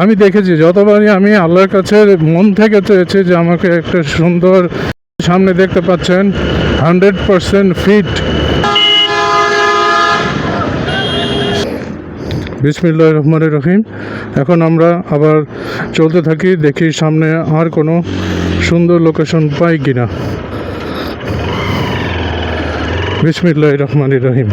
আমি দেখেছি যতবারই আমি আল্লাহর কাছে মন থেকে চেয়েছি যে আমাকে একটা সুন্দর, সামনে দেখতে পাচ্ছেন 100% ফিট। বিসমিল্লাহির রহমানির রহিম। এখন আমরা আবার চলতে থাকি, দেখি সামনে আর কোনো সুন্দর লোকেশন পাই কিনা। বিসমিল্লাহির রহমানির রহিম।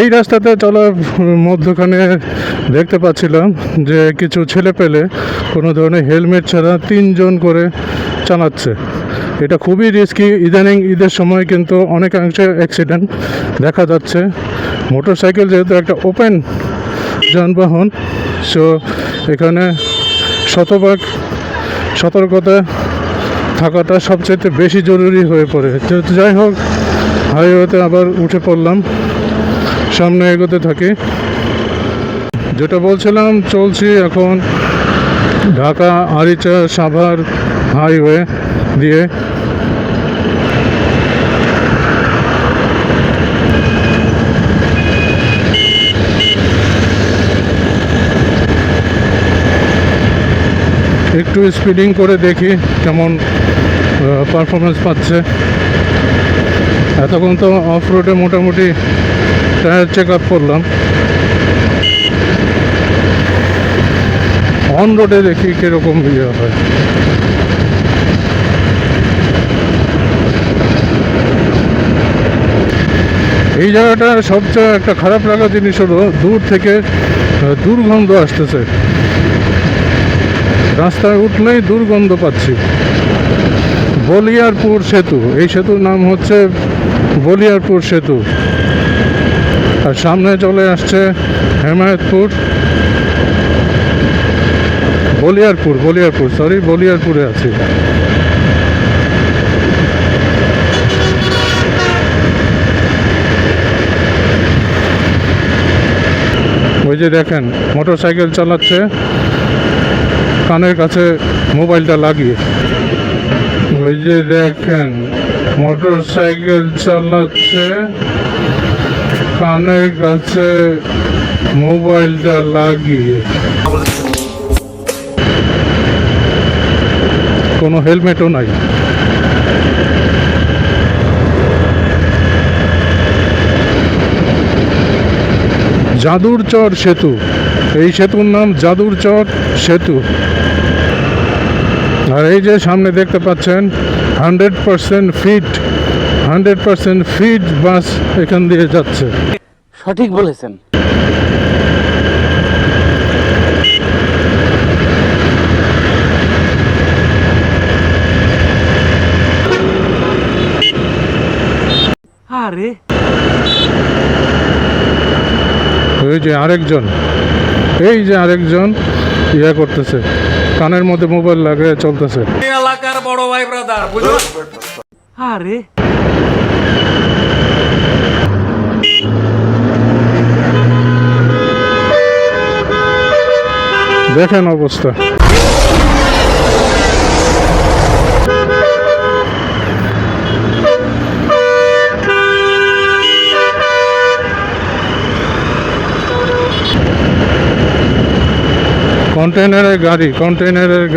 এই রাস্তাতে চলার মধ্যখানে দেখতে পাচ্ছিলাম যে কিছু ছেলে পেলে কোনো ধরনের হেলমেট ছাড়া 3 জন করে চালাচ্ছে। এটা খুবই রিস্কি। ইদানিং ঈদের সময় কিন্তু অনেকাংশে অ্যাক্সিডেন্ট দেখা যাচ্ছে। মোটর সাইকেল যেহেতু একটা ওপেন যানবাহন, সো এখানে শতভাগ সতর্কতা থাকাটা সবচেয়ে বেশি জরুরি হয়ে পড়ে। তো যাই হোক, হাইওয়েতে আবার উঠে পড়লাম, সামনে এগোতে থাকি। যেটা বলছিলাম, চলছি এখন ঢাকা আরিচা সাভার হাইওয়ে দিয়ে। একটু স্পিডিং করে দেখি কেমন পারফরমেন্স পাচ্ছে। এতক্ষণ তো অফ রোডে মোটামুটি টায়ার চেক আপ করলাম, অন রোডে দেখি কীরকম ইয়ে হয়। এই জায়গাটা সবচেয়ে একটা খারাপ লাগা জিনিস হলো দূর থেকে দুর্গন্ধ আসতেছে। রাস্তায় উঠলেই দুর্গন্ধ পাচ্ছি। বলিয়ারপুর সেতু, এই সেতুর নাম হচ্ছে বলিয়ারপুর সেতু। আর সামনে চলে আসছে হেমায়তপুর, বলিয়ারপুরে আছি। ওই যে দেখেন মোটর সাইকেল চালাচ্ছে কানের কাছে মোবাইলটা লাগিয়ে। ওই যে দেখেন মোটর সাইকেল চালাচ্ছে কানের কাছে মোবাইলটা লাগিয়ে, কোনো হেলমেটও নাই। জাদুরচর সেতু, এই সেতুর নাম জাদুরচর সেতু। আর এই যে সামনে দেখতে পাচ্ছেন 100% ফিট বাস এখান দিয়ে যাচ্ছে। সঠিক বলেছেন। আরে এই যে আরেকজন ইয়া করতেছে, কানের মধ্যে মোবাইল লাগিয়ে চলতেছে। এলাকার বড় ভাই ব্রাদার, বুঝলো? আরে দেখেন অবস্থা। কন্টেইনারের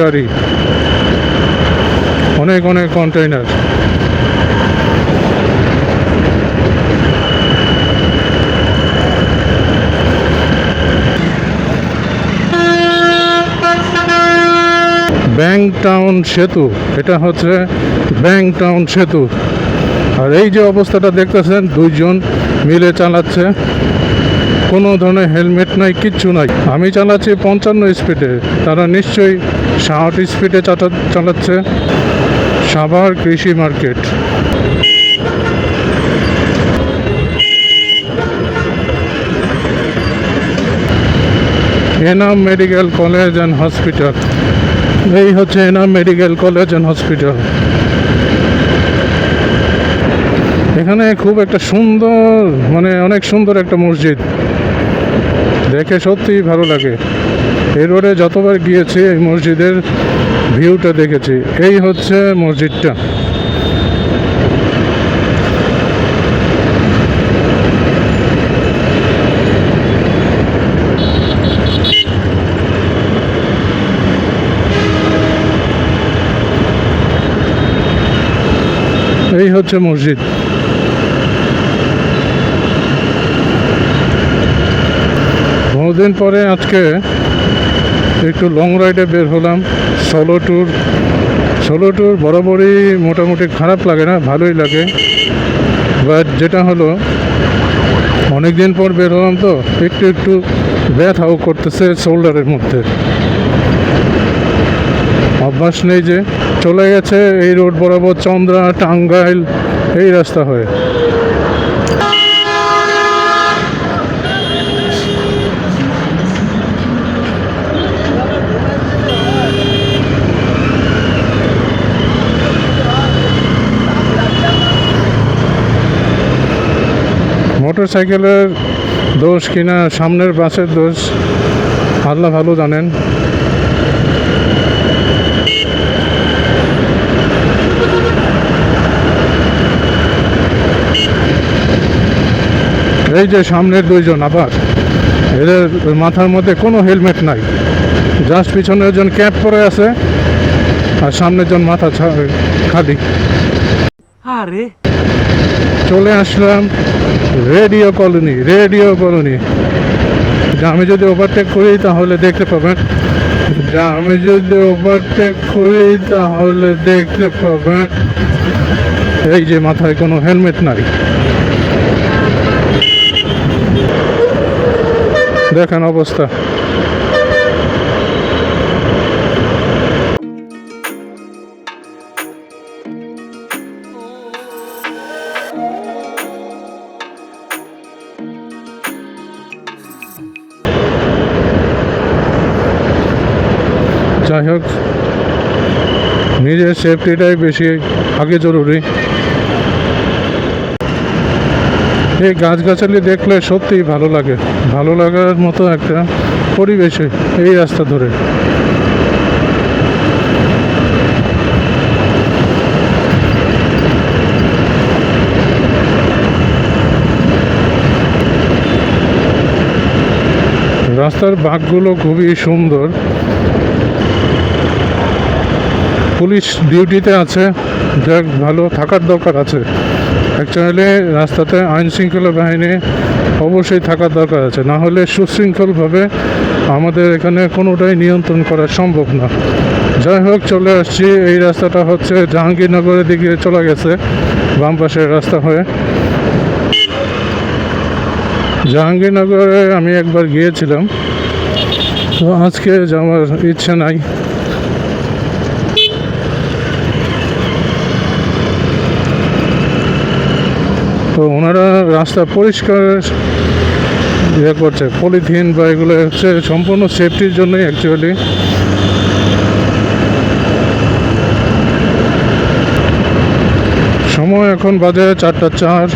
গাড়ি, অনেক কন্টেইনার। ব্যাংক টাউন সেতু, এটা হচ্ছে ব্যাংক টাউন সেতু। আর এই যে অবস্থাটা দেখতেছেন, দুইজন মিলে চালাচ্ছে, কোনো ধরনের হেলমেট নাই, কিচ্ছু নাই। আমি চালাচ্ছি 55 স্পিডে, তারা নিশ্চয়ই 60 স্পিডে চালাচ্ছে। সাভার কৃষি market. Enam medical college and hospital, এই হচ্ছে Enam medical college and hospital. এখানে খুব একটা সুন্দর, মানে অনেক সুন্দর একটা মসজিদ, দেখে সত্যিই ভালো লাগে। এই রোডে যতবার গিয়েছি এই মসজিদের ভিউটা দেখেছি। এই হচ্ছে মসজিদটা। এই হচ্ছে মসজিদ। বহুদিন পরে আজকে একটু লং রাইডে বের হলাম, সোলো ট্যুর। সোলো ট্যুর বরাবরই মোটামুটি খারাপ লাগে না, ভালোই লাগে। বাট যেটা হলো, অনেক দিন পর বের হলাম তো একটু একটু ব্যথাও করতেছে শোল্ডারের মধ্যে। অভ্যাস নেই, যে চলে গেছে এই রোড বরাবর চন্দ্রা, টাঙ্গাইল, এই রাস্তা হয়ে। মোটর সাইকেলের দোষ কিনা সামনের বাসের দোষ, আল্লাহ ভালো জানেন। এই যে সামনের দুইজন, আবার এদের মাথার মধ্যে কোনো হেলমেট নাই, জাস্ট পিছনের জন ক্যাপ পরে আছে আর সামনের জন মাথা খালি। আরে চলে আসলাম রেডিও কলোনি। রেডিও কলোনি, আমি যদি ওভারটেক করি তাহলে দেখতে পাবেন, আমি যদি ওভারটেক করি তাহলে দেখতে পাবেন এই যে মাথায় কোনো হেলমেট নাই। দেখেন অবস্থা। যাই হোক, নিজের সেফটিটাই বেশি আগে জরুরি। এই গাছগাছালি দেখলে সত্যিই ভালো লাগে, ভালো লাগার মতো একটা পরিবেশে এই রাস্তা ধরে। রাস্তার বাঁকগুলো খুবই সুন্দর। পুলিশ ডিউটিতে আছে, যাক ভালো, থাকার দরকার আছে। অ্যাকচুয়ালি রাস্তাতে আইন শৃঙ্খলা বাহিনী অবশ্যই থাকার দরকার আছে, না হলে সুশৃঙ্খলভাবে আমাদের এখানে কোনোটাই নিয়ন্ত্রণ করা সম্ভব না। যাই হোক, চলে আসছি। এই রাস্তাটা হচ্ছে জাহাঙ্গীরনগরের দিকে চলে গেছে, বাম পাশের রাস্তা হয়ে। জাহাঙ্গীরনগরে আমি একবার গিয়েছিলাম, তো আজকে যাওয়ার ইচ্ছে নাই। তো ওনারা রাস্তা পরিষ্কার করছে, পলিথিন বা এগুলো হচ্ছে সম্পূর্ণ সেফটির জন্যই অ্যাকচুয়ালি। সময় এখন বাজে 4:04,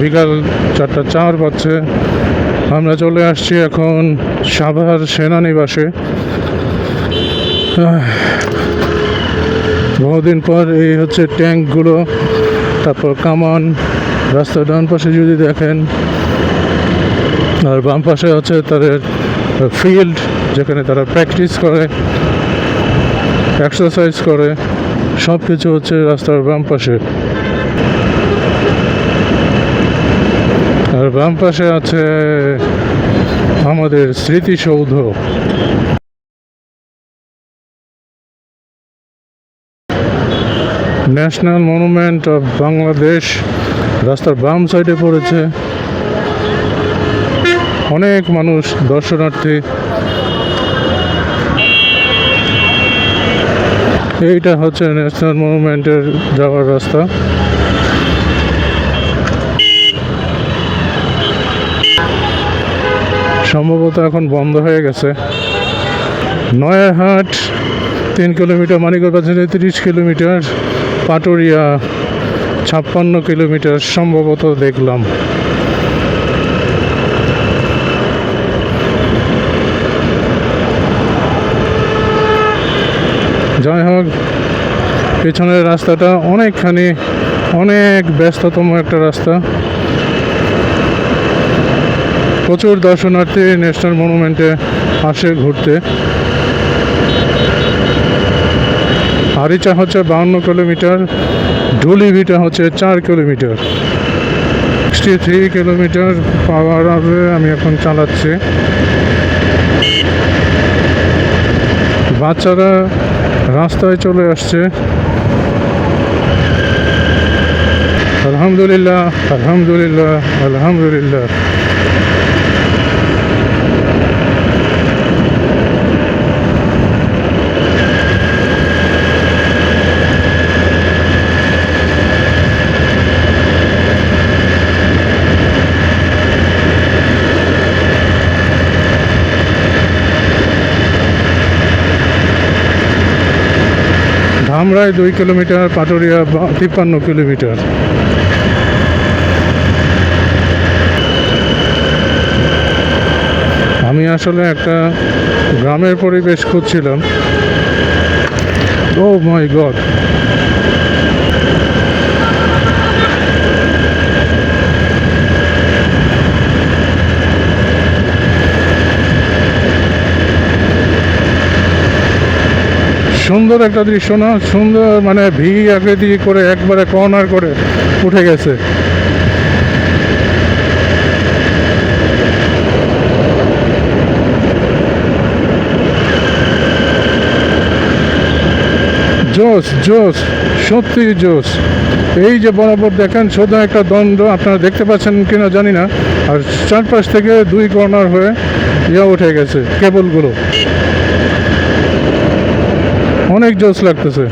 বিকাল 4:04 বাজছে। আমরা চলে আসছি এখন সাভার সেনানিবাসে। বহুদিন পর এই হচ্ছে ট্যাঙ্কগুলো, তারপর কামান। রাস্তার ডান পাশে যদি দেখেন, আর বাম পাশে হচ্ছে তাদের ফিল্ড, যেখানে তারা প্র্যাকটিস করে, এক্সারসাইজ করে, সব কিছু হচ্ছে রাস্তার বাম পাশে। আর বাম পাশে আছে আমাদের স্মৃতিসৌধ। ন্যাশনাল মনুমেন্ট অফ বাংলাদেশ রাস্তার বাম সাইডে পড়েছে। অনেক মানুষ দর্শনার্থী। এইটা হচ্ছে ন্যাশনাল মনুমেন্টের যাওয়ার রাস্তা। সম্ভবত এখন বন্ধ হয়ে গেছে। নয়ারহাট 3 কিলোমিটার, মানিকগঞ্জ বাজারে 30 কিলোমিটার, পাটুরিয়া 56 কিলোমিটার সম্ভবত দেখলাম। যাই হোক, পেছনের রাস্তাটা অনেক ব্যস্ততম একটা রাস্তা। প্রচুর দর্শনার্থী ন্যাশনাল মনুমেন্টে আসে ঘুরতে। আরিচা হচ্ছে 52 কিলোমিটার, ঢুলিভিটা হচ্ছে 4 কিলোমিটার। 63 কিলোমিটার পাওয়ার আমি এখন চালাচ্ছি। বাচ্চারা রাস্তায় চলে আসছে। আলহামদুলিল্লাহ, আলহামদুলিল্লাহ, আলহামদুলিল্লাহ। Dhamrai 2 kilometre, Paturia 53 kilometre. আমি আসলে একটা গ্রামের পরিবেশ খুঁজছিলাম। ও মাই গড, সুন্দর একটা দৃশ্য না? সুন্দর, মানে ভি আকৃতি করে একবারে কর্নার করে উঠে গেছে। জোস জোস, সত্যি জোস। এই যে বরাবর দেখেন সোজা একটা দণ্ড, আপনারা দেখতে পাচ্ছেন কিনা জানি না, আর চারপাশ থেকে 2 কর্নার হয়ে উঠে গেছে কেবলগুলো। অনেক জোস লাগতেছে।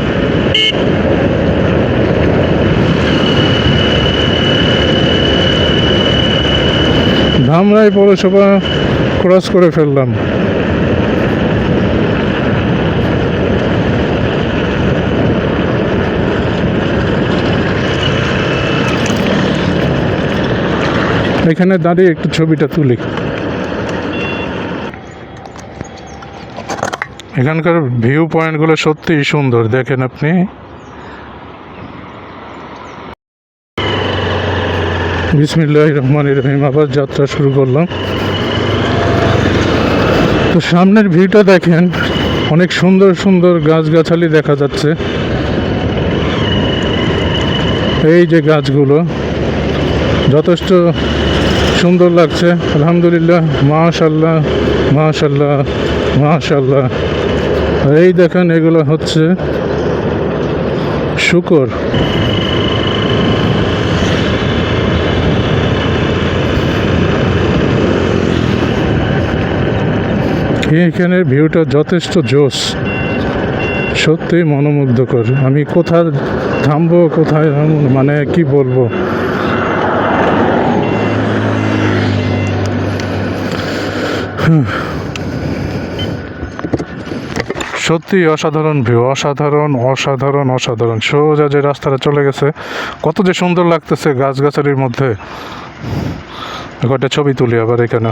ধামরাই পৌরসভা ক্রস করে ফেললাম। এখানে দাঁড়িয়ে একটু ছবিটা তুলি। এখানকার ভিউ পয়েন্টগুলো সত্যিই সুন্দর, দেখেন আপনি। বিসমিল্লাহির রহমানির রহিম, আবার যাত্রা শুরু করলাম। তো সামনের ভিউটা দেখেন, অনেক সুন্দর সুন্দর গাছগাছালি দেখা যাচ্ছে। এই যে গাছগুলো যথেষ্ট সুন্দর লাগছে। আলহামদুলিল্লাহ, মাশাল্লাহ, মাশাল্লাহ, মাশাল্লাহ। এই দেখেন, এগুলো হচ্ছে শুকর। এখানের ভিউটা যথেষ্ট জোস, সত্যি মনোমুগ্ধকর। আমি কোথায় থামবো, কোথায় মানে কি বলবো। সত্যি অসাধারণ ভিউ, অসাধারণ অসাধারণ অসাধারণ। সোজা যে রাস্তাটা চলে গেছে, কত যে সুন্দর লাগতেছে গাছগাছালির মধ্যে। একটা ছবি তুলি আবার এখানে।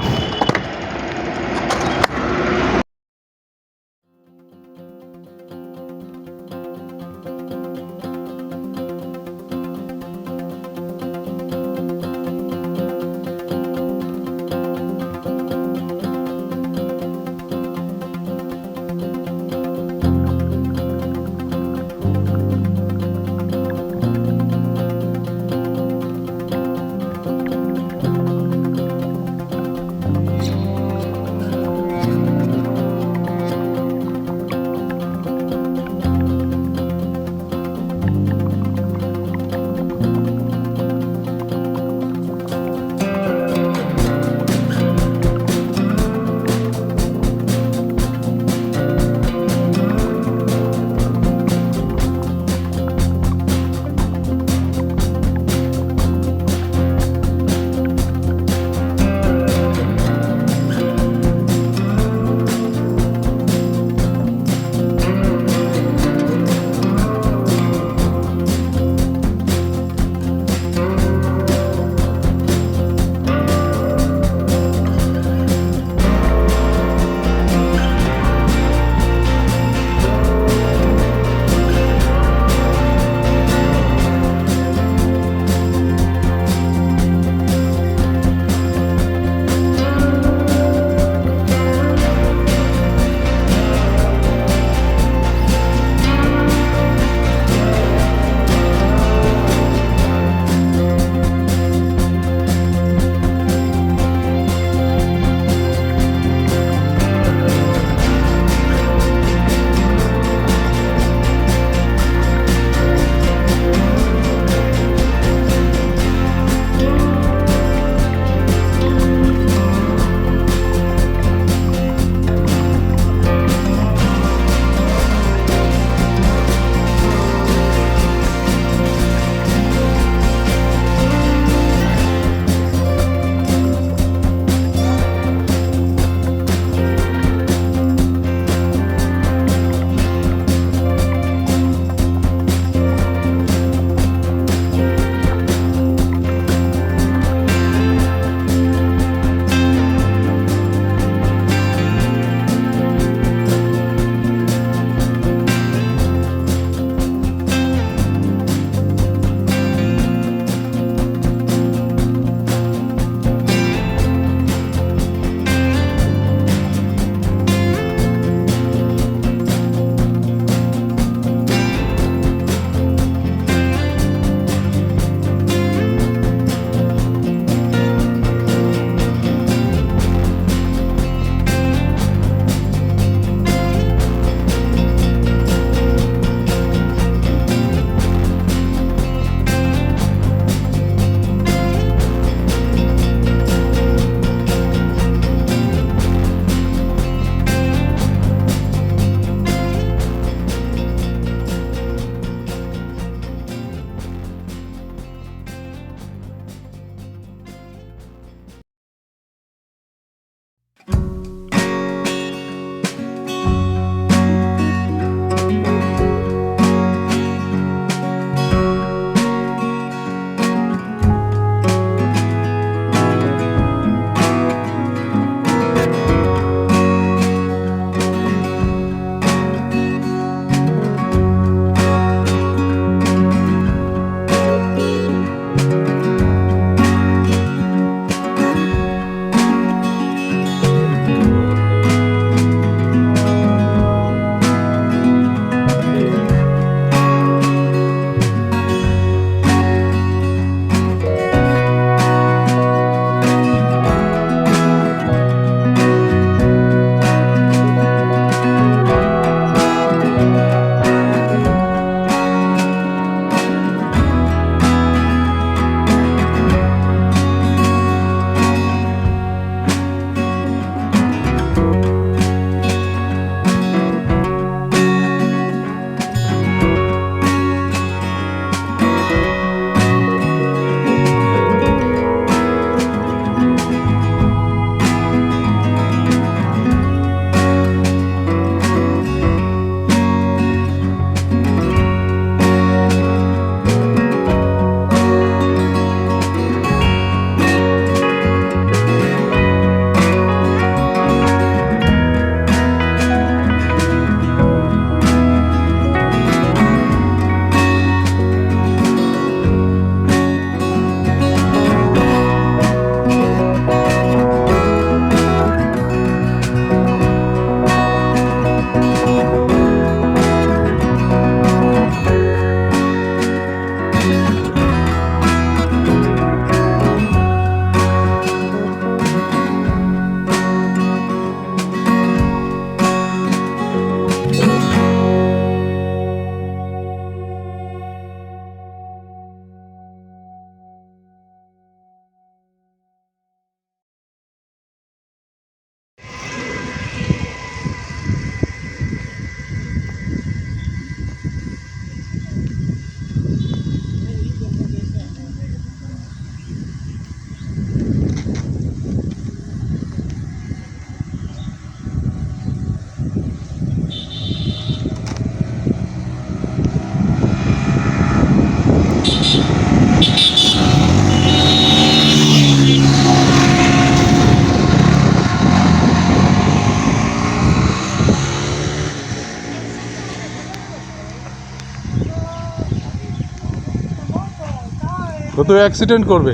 তো অ্যাক্সিডেন্ট করবে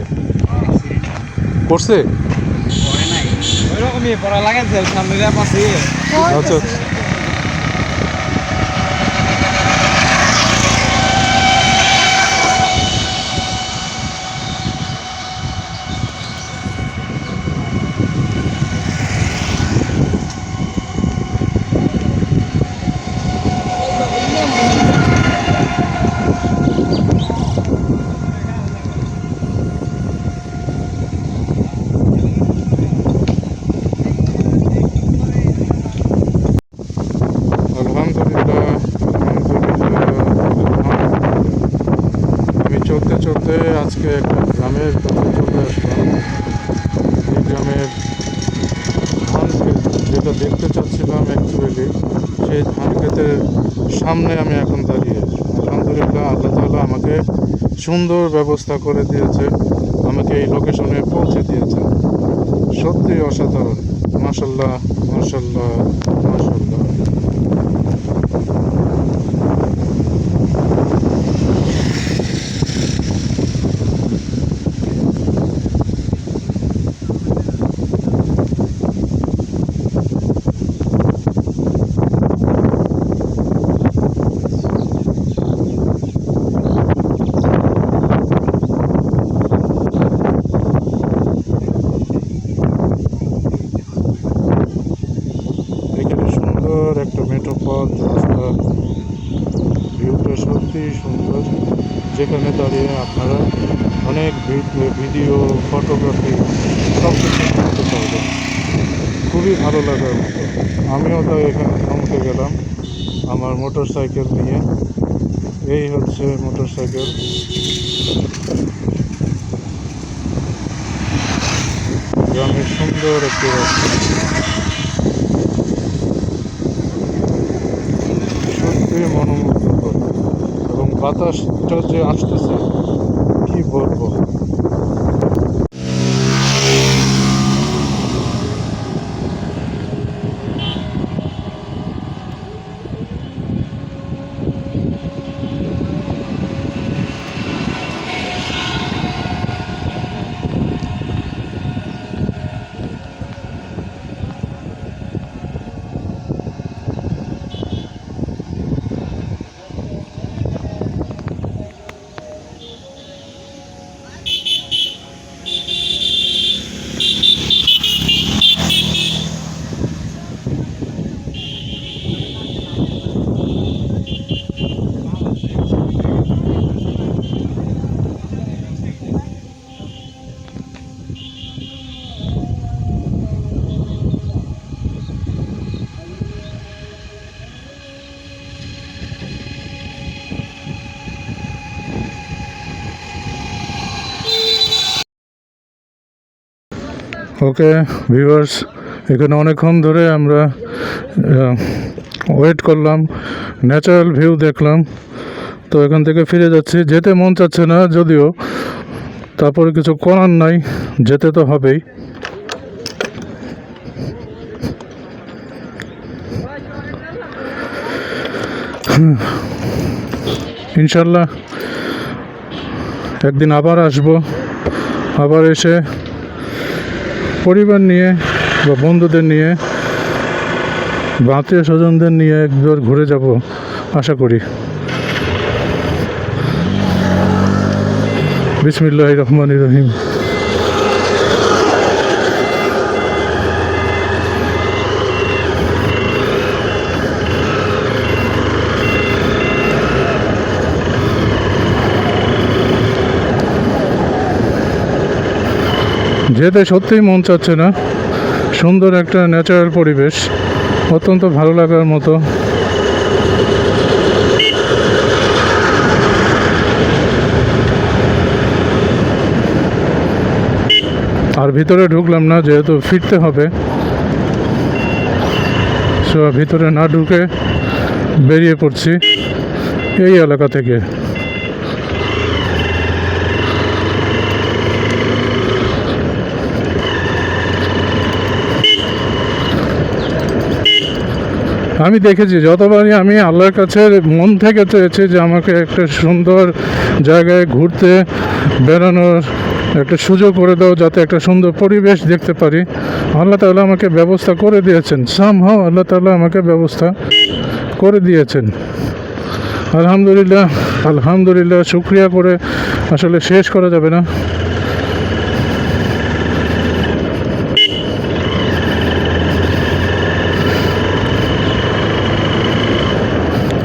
করছে ওইরকমই পড়া লাগাইছে সামনে যা পাচ্ছি আচ্ছা চলতে চলতে আজকে একটা গ্রামের কাছে চলে আসলাম। এই গ্রামের ধান ক্ষেত যেটা দেখতে চাচ্ছিলাম অ্যাকচুয়ালি, সেই ধান ক্ষেতের সামনে আমি এখন দাঁড়িয়ে। আলহামদুলিল্লাহ, আল্লাহ তাআলা আমাকে সুন্দর ব্যবস্থা করে দিয়েছে, আমাকে এই লোকেশনে পৌঁছে দিয়েছে। সত্যি অসাধারণ। মাশাআল্লাহ মাশাআল্লাহ মাশাআল্লাহ। একটা মেঠো পথ রাস্তা, ভিউটা সত্যি সুন্দর, যেখানে দাঁড়িয়ে আপনারা অনেক ভিডিও ফটোগ্রাফি সব কিছু করতে পারবেন। খুবই ভালো লাগার মতো। আমিও তাই এখানে থামতে গেলাম আমার মোটর সাইকেল নিয়ে। এই হচ্ছে মোটর সাইকেল। গ্রামের সুন্দর একটি রাস্তা। সত্যি মনোমুগ্ধকর, এবং বাতাসটা যে আসতেছে কি বলবো। ওকে ভিউয়ার্স, এখানে অনেকক্ষণ ধরে আমরা ওয়েট করলাম, ন্যাচারাল ভিউ দেখলাম। তো এখান থেকে ফিরে যাচ্ছি, যেতে মন চাচ্ছে না যদিও, তারপরে কিছু করার নাই, যেতে তো হবেই। ইনশাল্লাহ একদিন আবার আসবো, আবার এসে পরিবার নিয়ে বা বন্ধুদের নিয়ে বা আত্মীয় স্বজনদের নিয়ে একবার ঘুরে যাব আশা করি। বিসমিল্লাহির রহমানির রহিম। যেতে সত্যিই মন চাচ্ছে না, সুন্দর একটা ন্যাচারাল পরিবেশ, অত্যন্ত ভালো লাগার মতো। আর ভিতরে ঢুকলাম না, যেহেতু ফিরতে হবে, সো ভিতরে না ঢুকে বেরিয়ে পড়ছি এই এলাকা থেকে। আমি দেখেছি যতবারই আমি আল্লাহর কাছে মন থেকে চেয়েছি যে আমাকে একটা সুন্দর জায়গায় ঘুরতে বেড়ানোর একটা সুযোগ করে দাও, যাতে একটা সুন্দর পরিবেশ দেখতে পারি। আল্লাহ তাআলা আমাকে ব্যবস্থা করে দিয়েছেন, সামহাও আল্লাহ তাআলা আমাকে ব্যবস্থা করে দিয়েছেন। আলহামদুলিল্লাহ, আলহামদুলিল্লাহ, শুকরিয়া করে আসলে শেষ করা যাবে না।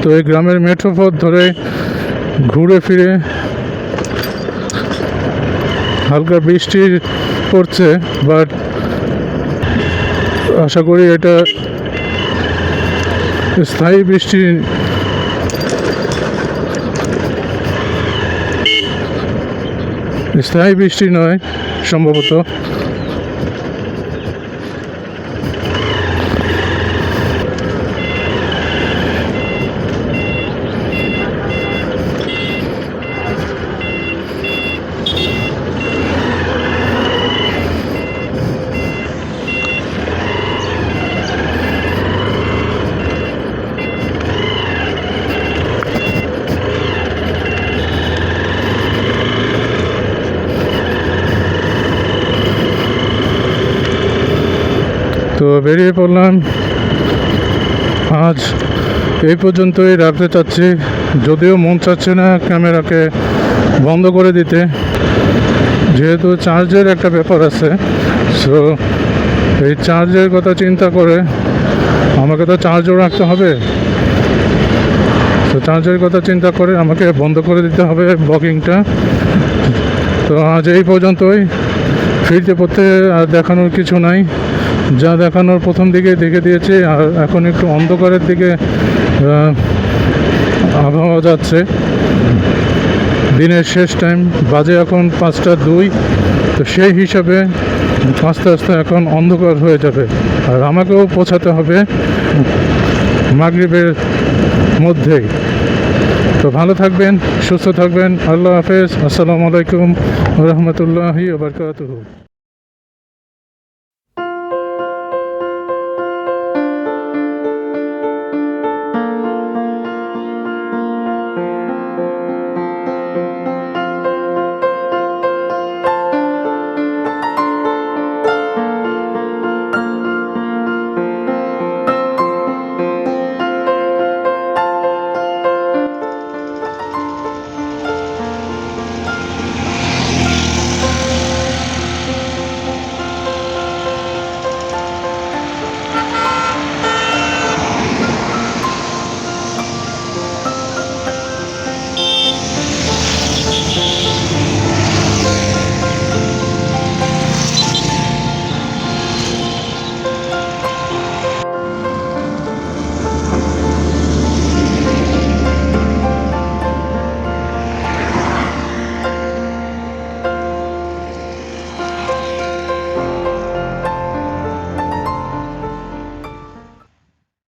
তো এই গ্রামের মেঠো পথ ধরে ঘুরে ফিরে, হালকা বৃষ্টি পড়ছে, বাট আশা করি এটা স্থায়ী বৃষ্টি। স্থায়ী বৃষ্টি নয় সম্ভবত। তো বেরিয়ে পড়লাম, আজ এই পর্যন্তই রাখতে চাচ্ছি, যদিও মন চাচ্ছে না ক্যামেরাকে বন্ধ করে দিতে, যেহেতু চার্জের একটা ব্যাপার আছে। সো এই চার্জের কথা চিন্তা করে আমাকে তো চার্জও রাখতে হবে, তো চার্জের কথা চিন্তা করে আমাকে বন্ধ করে দিতে হবে ব্লগিংটা। তো আজ এই পর্যন্তই, ফিরতে পড়তে আর দেখানোর কিছু নাই, যা দেখানোর প্রথম দিকে দেখে দিয়েছি। আর এখন একটু অন্ধকারের দিকে আবহাওয়া যাচ্ছে, দিনের শেষ টাইম, বাজে এখন 5টা 2। তো সেই হিসাবে আস্তে আস্তে এখন অন্ধকার হয়ে যাবে, আর আমাকেও পৌঁছাতে হবে মাগরিবের মধ্যেই। তো ভালো থাকবেন, সুস্থ থাকবেন। আল্লাহ হাফেজ। আসসালামু আলাইকুম ওয়া রাহমাতুল্লাহি ওয়া বারাকাতুহু।